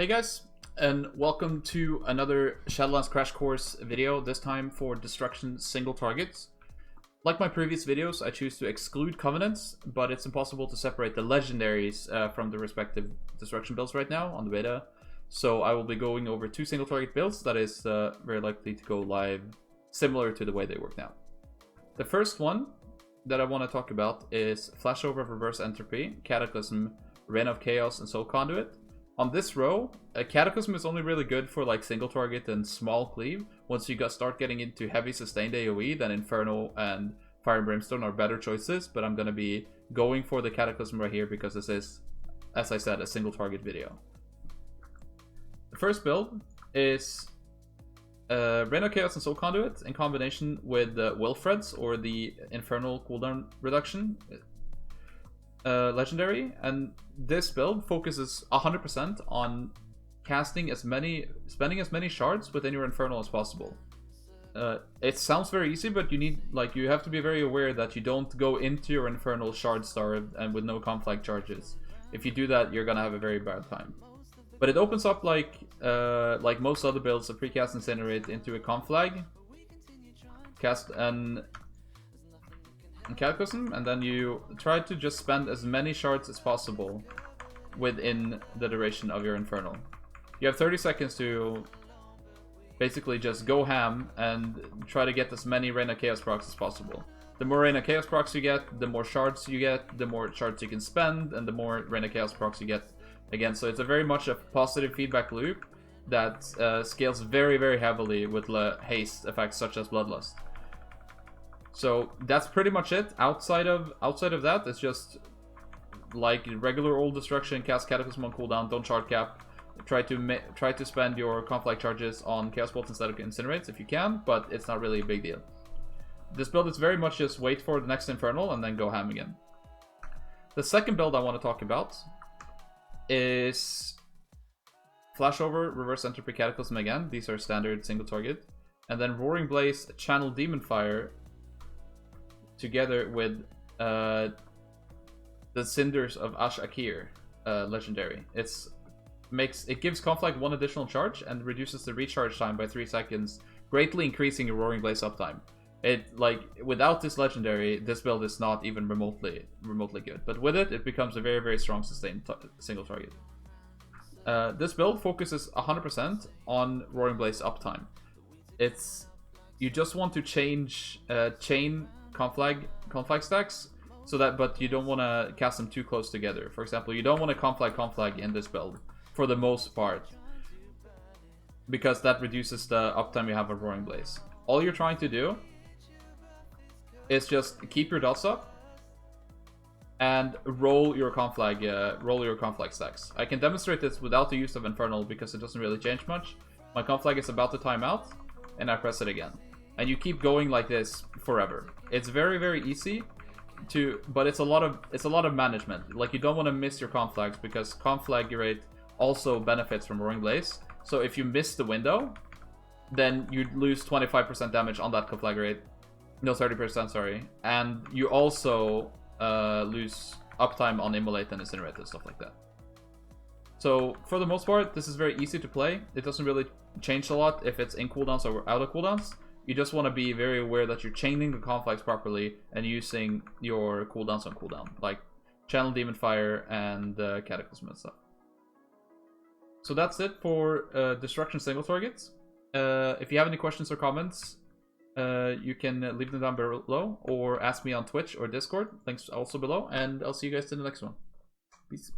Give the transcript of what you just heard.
Hey guys, and welcome to another Shadowlands Crash Course video, this time for Destruction single targets. Like my previous videos, I choose to exclude Covenants, but it's impossible to separate the Legendaries from the respective Destruction builds right now on the beta. So I will be going over two single target builds that is very likely to go live similar to the way they work now. The first one that I want to talk about is Flashover, Reverse Entropy, Cataclysm, Renault Chaos, and Soul Conduit. On this row, Cataclysm is only really good for like single target and small cleave. Once you start getting into heavy sustained AoE, then Inferno and Fire and Brimstone are better choices, but I'm going to be going for the Cataclysm right here because this is, as I said, a single target video. The first build is Renault Chaos and Soul Conduit in combination with Wilfred's or the Infernal cooldown reduction legendary, and this build focuses 100% on spending as many shards within your Infernal as possible. It sounds very easy, but you have to be very aware that you don't go into your Infernal shard starved and with no conflict charges. If you do that, you're gonna have a very bad time. But it opens up like most other builds, a precast Incinerate into a conflag, cast an Cataclysm, and then you try to just spend as many shards as possible within the duration of your Infernal. You have 30 seconds to basically just go ham and try to get as many Renault Chaos procs as possible. The more Renault Chaos procs you get, the more shards you get, the more shards you can spend, and the more Renault Chaos procs you get again. So it's a very much a positive feedback loop that scales very, very heavily with haste effects such as Bloodlust. So that's pretty much it. Outside of that, it's just like regular old Destruction. Cast Cataclysm on cooldown. Don't shard cap. Try to spend your conflict charges on Chaos Bolts instead of Incinerates if you can, but it's not really a big deal. This build is very much just wait for the next Infernal and then go ham again. The second build I want to talk about is Flashover, Reverse Entropy, Cataclysm again. These are standard single target, and then Roaring Blaze, Channel Demon Fire, together with the Cinders of Ash-Akir, legendary. It gives conflict 1 additional charge and reduces the recharge time by 3 seconds, greatly increasing your Roaring Blaze uptime. Without this legendary, this build is not even remotely good. But with it, it becomes a very, very strong sustained single target. This build focuses 100% on Roaring Blaze uptime. You just want to chain conflag stacks, but you don't want to cast them too close together. For example, you don't want to conflag in this build for the most part, because that reduces the uptime you have of Roaring Blaze. All you're trying to do is just keep your dots up and roll your conflag stacks. I can demonstrate this without the use of Infernal because it doesn't really change much. My conflag is about to time out, and I press it again. And you keep going like this forever. It's very, very easy but it's a lot of management. Like, you don't want to miss your conflags because conflag rate also benefits from Roaring Blaze. So if you miss the window, then you lose 25% damage on that conflag rate. No, 30%, sorry. And you also lose uptime on Immolate and Incinerate and stuff like that. So for the most part, this is very easy to play. It doesn't really change a lot if it's in cooldowns or out of cooldowns. You just want to be very aware that you're chaining the conflicts properly and using your cooldowns on cooldown, like Channel Demon Fire and Cataclysm and stuff. So that's it for Destruction single targets. If you have any questions or comments, you can leave them down below or ask me on Twitch or Discord. Links also below, and I'll see you guys in the next one. Peace.